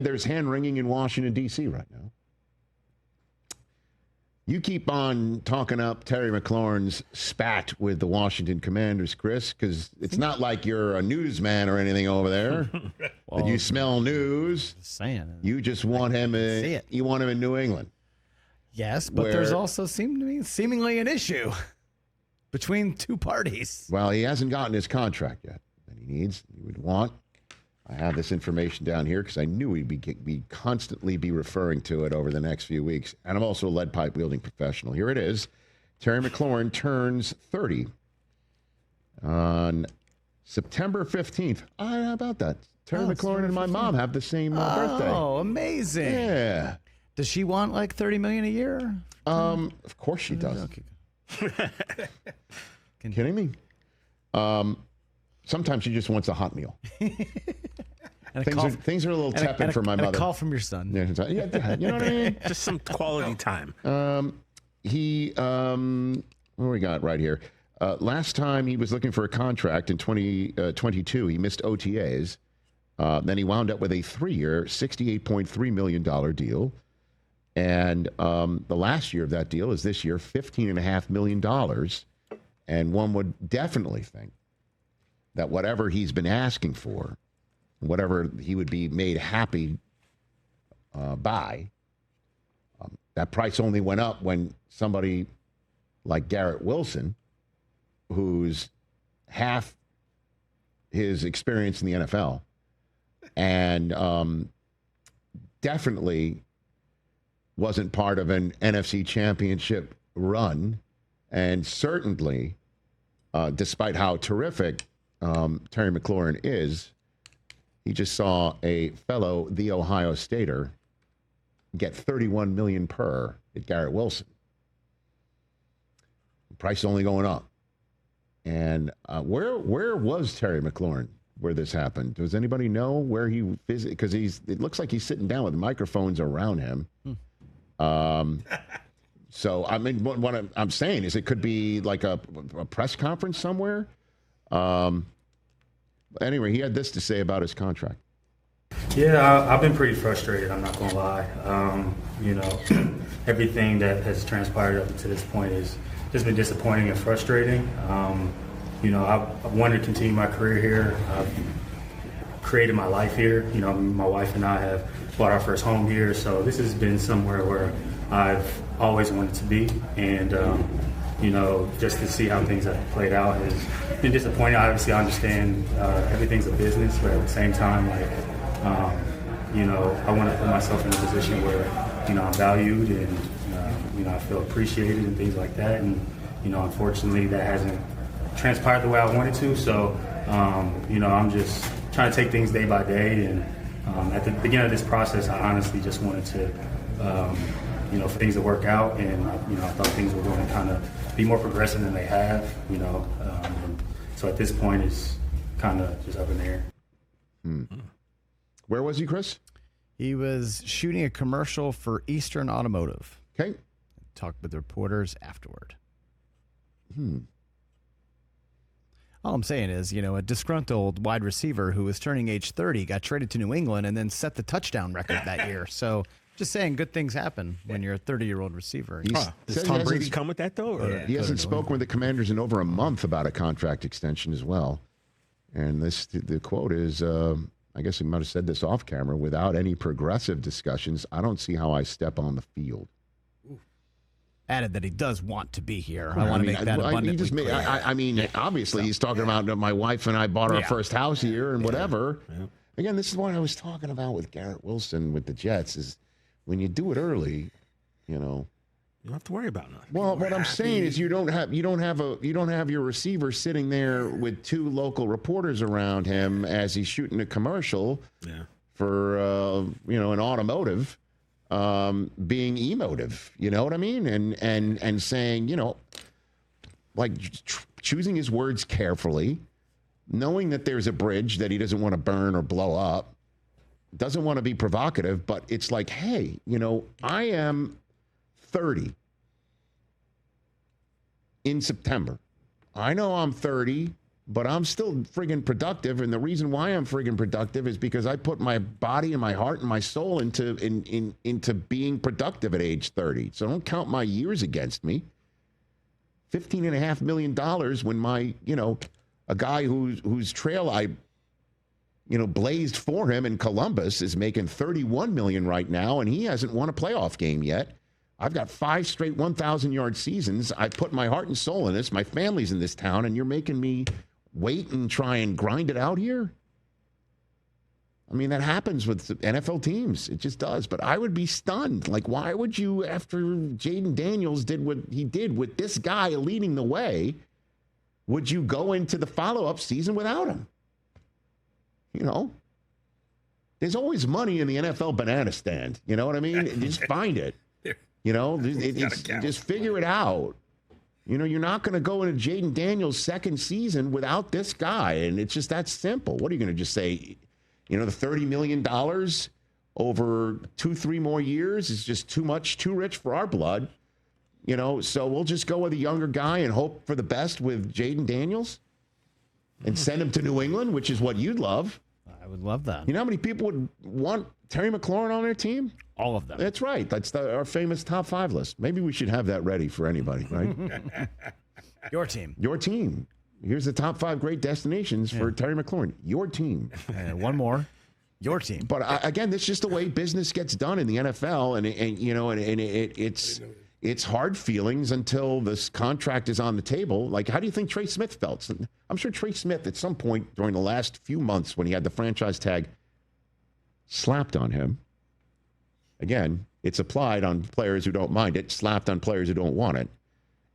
There's hand-wringing in Washington, D.C. right now. You keep on talking up Terry McLaurin's spat with the Washington Commanders, Chris, because it's not like you're a newsman or anything over there. Well, that you smell news. Just saying. You just want him you want him in New England. Yes, but there's also seemingly an issue between two parties. Well, he hasn't gotten his contract yet that he would want. I have this information down here because I knew he'd constantly be referring to it over the next few weeks. And I'm also a lead pipe wielding professional. Here it is. Terry McLaurin turns 30 on September 15th. How about that? Terry McLaurin and my mom have the same birthday. Oh, amazing. Yeah. Does she want like $30 million a year? Of course she does. Kidding me? Sometimes she just wants a hot meal. Things are a little tepid for my mother. A call from your son. Yeah, you know what I mean? Just some quality time. What do we got right here? Last time he was looking for a contract in 2022, he missed OTAs. Then he wound up with a 3-year, $68.3 million deal. And the last year of that deal is this year, $15.5 million. And one would definitely think that whatever he's been asking for, whatever he would be made happy by, that price only went up when somebody like Garrett Wilson, who's half his experience in the NFL, and definitely wasn't part of an NFC championship run, and certainly, despite how terrific Terry McLaurin is, he just saw a fellow The Ohio Stater get $31 million per at Garrett Wilson. The price is only going up. And where was Terry McLaurin where this happened? Does anybody know where he visited? Because it looks like he's sitting down with microphones around him. So I mean, what I'm saying is it could be like a press conference somewhere. Anyway, he had this to say about his contract. Yeah, I've been pretty frustrated, I'm not going to lie. Everything that has transpired up to this point has just been disappointing and frustrating. I wanted to continue my career here. I've created my life here. My wife and I have bought our first home here, so this has been somewhere where I've always wanted to be. And just to see how things have played out has been disappointing. Obviously, I understand everything's a business, but at the same time, I want to put myself in a position where, I'm valued and, I feel appreciated and things like that. And, unfortunately, that hasn't transpired the way I wanted to. So, I'm just trying to take things day by day. And at the beginning of this process, I honestly just wanted to, for things to work out. And, I thought things were going to kind of be more progressive than they have, so at this point it's kind of just up in the air. Where was he, Chris? He was shooting a commercial for Eastern Automotive. Okay. Talked with reporters afterward. All I'm saying is, a disgruntled wide receiver who was turning age 30 got traded to New England and then set the touchdown record that year. So just saying, good things happen when you're a 30-year-old receiver. Does Tom Brady come with that, though? Or? He hasn't spoken with the Commanders in over a month about a contract extension as well. And the quote is, I guess he might have said this off camera, without any progressive discussions, I don't see how I step on the field. Added that he does want to be here. I want to make that abundantly clear. Obviously, he's talking about my wife and I bought our first house here and whatever. Yeah. Again, this is what I was talking about with Garrett Wilson with the Jets is when you do it early, you don't have to worry about nothing. Well, what I'm saying is you don't have your receiver sitting there with two local reporters around him as he's shooting a commercial for an automotive. Being emotive, you know what I mean? And saying, choosing his words carefully, knowing that there's a bridge that he doesn't want to burn or blow up, doesn't want to be provocative, but it's like, hey, I am 30 in September. I know I'm 30 but I'm still friggin' productive. And the reason why I'm friggin' productive is because I put my body and my heart and my soul into being productive at age 30. So don't count my years against me. $15.5 million when my, a guy whose trail I, blazed for him in Columbus is making $31 million right now, and he hasn't won a playoff game yet. I've got 5 straight 1,000-yard seasons. I put my heart and soul in this. My family's in this town, and you're making me wait and try and grind it out here? I mean, that happens with NFL teams. It just does. But I would be stunned. Like, why would you, after Jaden Daniels did what he did with this guy leading the way, would you go into the follow-up season without him? There's always money in the NFL banana stand. You know what I mean? Just find it. Just figure it out. You're not going to go into Jaden Daniels' second season without this guy. And it's just that simple. What are you going to just say? The $30 million over 2-3 more years is just too much, too rich for our blood. So we'll just go with a younger guy and hope for the best with Jaden Daniels and send him to New England, which is what you'd love. I would love that. You know how many people would want Terry McLaurin on their team? All of them. That's right. That's our famous top 5 list. Maybe we should have that ready for anybody, right? Your team. Your team. Here's the top 5 great destinations for Terry McLaurin. Your team. One more. Your team. But again, that's just the way business gets done in the NFL, and it's hard feelings until this contract is on the table. Like, how do you think Trey Smith felt? I'm sure Trey Smith, at some point during the last few months when he had the franchise tag slapped on him. Again, it's applied on players who don't mind it, slapped on players who don't want it.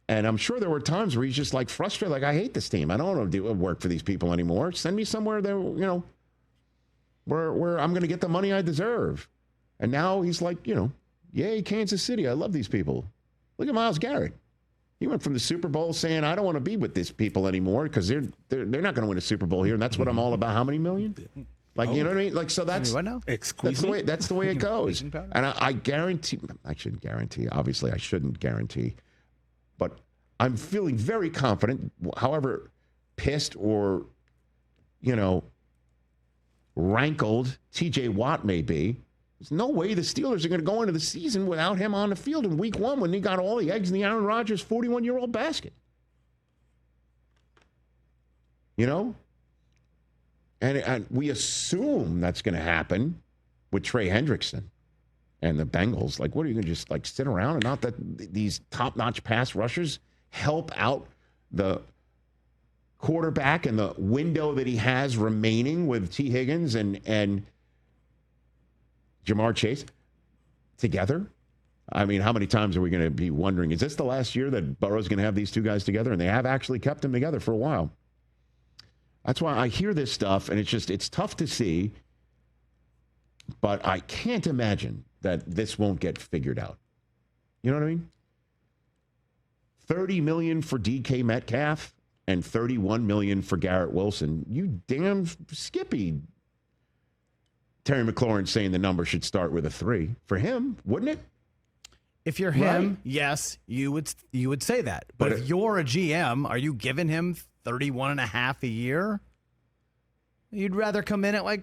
And I'm sure there were times where he's just like frustrated, like, I hate this team. I don't want to work for these people anymore. Send me somewhere there, where I'm going to get the money I deserve. And now he's like, yay, Kansas City. I love these people. Look at Myles Garrett. He went from the Super Bowl saying, I don't want to be with these people anymore because they're not going to win a Super Bowl here. And that's what I'm all about. How many million? Like, you know what I mean? Like, so that's what now? That's the way it goes. And I guarantee, I shouldn't guarantee. Obviously, I shouldn't guarantee. But I'm feeling very confident, however pissed or, rankled TJ Watt may be. There's no way the Steelers are going to go into the season without him on the field in week 1 when he got all the eggs in the Aaron Rodgers 41-year-old basket. And we assume that's going to happen with Trey Hendrickson and the Bengals. Like, what are you going to just, like, sit around and not that these top-notch pass rushers help out the quarterback and the window that he has remaining with T. Higgins and Jamar Chase together? I mean, how many times are we going to be wondering, is this the last year that Burrow's going to have these two guys together? And they have actually kept them together for a while. That's why I hear this stuff, and it's tough to see, but I can't imagine that this won't get figured out. You know what I mean? $30 million for DK Metcalf and $31 million for Garrett Wilson. You damn Skippy. Terry McLaurin saying the number should start with a 3 for him, wouldn't it? If you're him, yes, you would say that. But if you're a GM, are you giving him $31.5 a year? You'd rather come in at like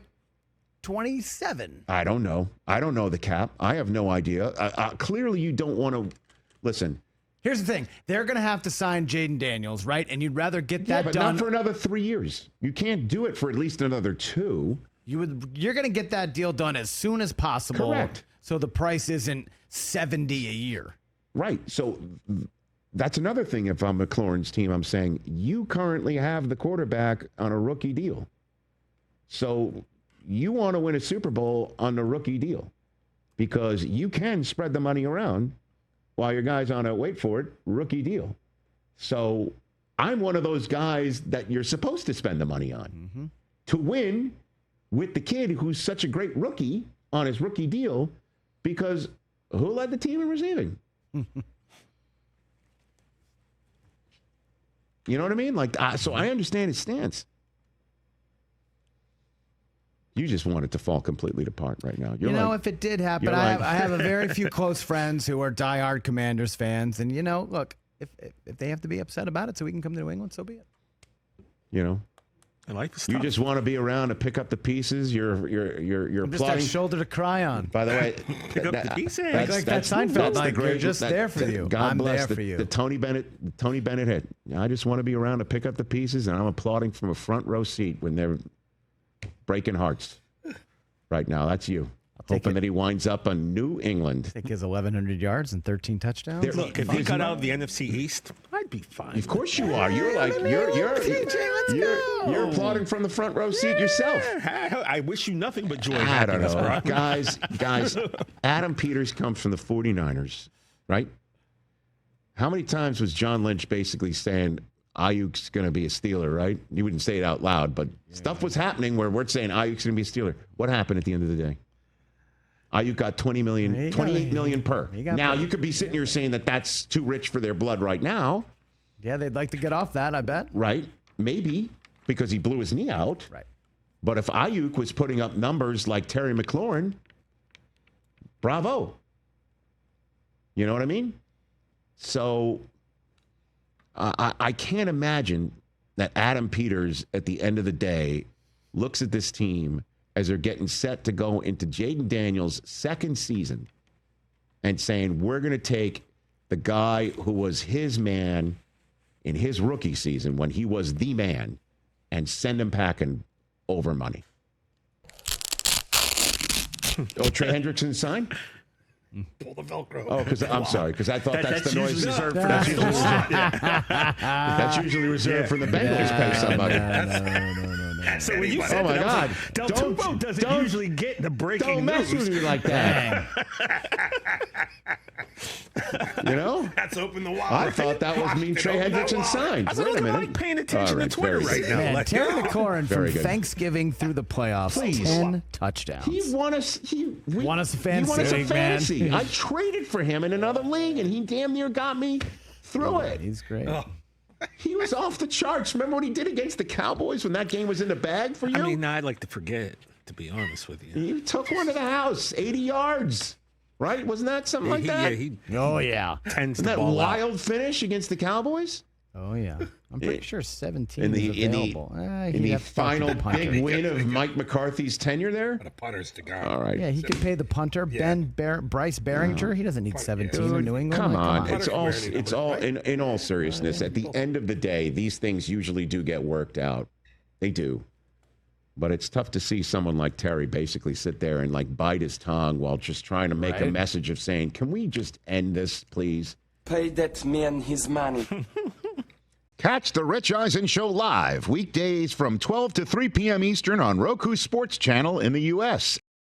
27. I don't know. I don't know the cap. I have no idea. Clearly, you don't want to listen. Here's the thing. They're going to have to sign Jaden Daniels, right? And you'd rather get that but done. Not for another 3 years. You can't do it for at least another 2. You're going to get that deal done as soon as possible. Correct. So the price isn't $70 a year. Right. So that's another thing. If I'm McLaurin's team, I'm saying you currently have the quarterback on a rookie deal. So you want to win a Super Bowl on the rookie deal because you can spread the money around while your guy's on a, wait for it, rookie deal. So I'm one of those guys that you're supposed to spend the money on to win with the kid who's such a great rookie on his rookie deal, because who led the team in receiving? You know what I mean? Like, so I understand his stance. You just want it to fall completely apart right now. If it did happen, I have a very few close friends who are diehard Commanders fans. And, look, if they have to be upset about it so we can come to New England, so be it. You know, And life is you tough. just want to be around to pick up the pieces. You're Just that plotting. shoulder to cry on. By the way, Pick up the pieces. Like that Seinfeld line, you're just there for you. God I'm bless there for you. the Tony Bennett hit. I just want to be around to pick up the pieces, and I'm applauding from a front row seat when they're breaking hearts. Right now, that's you. Hoping that he winds up on New England. I think he has 1,100 yards and 13 touchdowns. Look, if you got out of the NFC East, I'd be fine. Of course you are. You're like you're applauding from the front row seat yourself. I wish you nothing but joy. I don't happiness, know, Brock. guys. Adam Peters comes from the 49ers, right? How many times was John Lynch basically saying Ayuk's going to be a Steeler, right? You wouldn't say it out loud, but stuff was happening where we're saying Ayuk's going to be a Steeler. What happened at the end of the day? Ayuk got $28 million per. Now, you could be sitting here saying that that's too rich for their blood right now. Yeah, they'd like to get off that, I bet. Right. Maybe, because he blew his knee out. Right. But if Ayuk was putting up numbers like Terry McLaurin, bravo. You know what I mean? So I can't imagine that Adam Peters, at the end of the day, looks at this team as they're getting set to go into Jaden Daniels' second season and saying, we're going to take the guy who was his man in his rookie season when he was the man and send him packing over money. Oh, Trey Hendrickson signed? Pull the Velcro. Oh, I'm sorry, because I thought that's the noise reserved for that's the usually, that's usually reserved for the Bengals pay somebody. No. So when you said Oh my that, God! I was like, Del Tufo doesn't usually get the breaking Don't mess news. with me like that. You know? That's open the wallet. I thought that was mean Trey Hendrickson signed. I Wait a minute. like paying attention All right, to Twitter very right good. now. Man, Like, Terry McLaurin Very from good. Thanksgiving through the playoffs, Please. 10 touchdowns. He won us. Won us a He fantasy won us a league, man. fantasy. I traded for him in another league, and he damn near got me through it. He's great. He was off the charts. Remember what he did against the Cowboys when that game was in the bag for you? I mean, I'd like to forget, to be honest with you. He took one to the house, 80 yards, right? Wasn't that something like that? Yeah, he Oh, yeah. tends Wasn't to that ball out. wild finish against the Cowboys? Oh, yeah. I'm pretty sure 17 In the is available. in the final big win of Mike McCarthy's tenure there? The punter's to go. All right. Yeah, he could pay the punter, Bryce Barringer. He doesn't need 17 in New England. Come Like, on. It's all in all seriousness. At the end of the day, these things usually do get worked out. They do. But it's tough to see someone like Terry basically sit there and like bite his tongue while just trying to make a message of saying, can we just end this, please? Pay that man his money. Catch the Rich Eisen Show live weekdays from 12 to 3 p.m. Eastern on Roku Sports Channel in the U.S.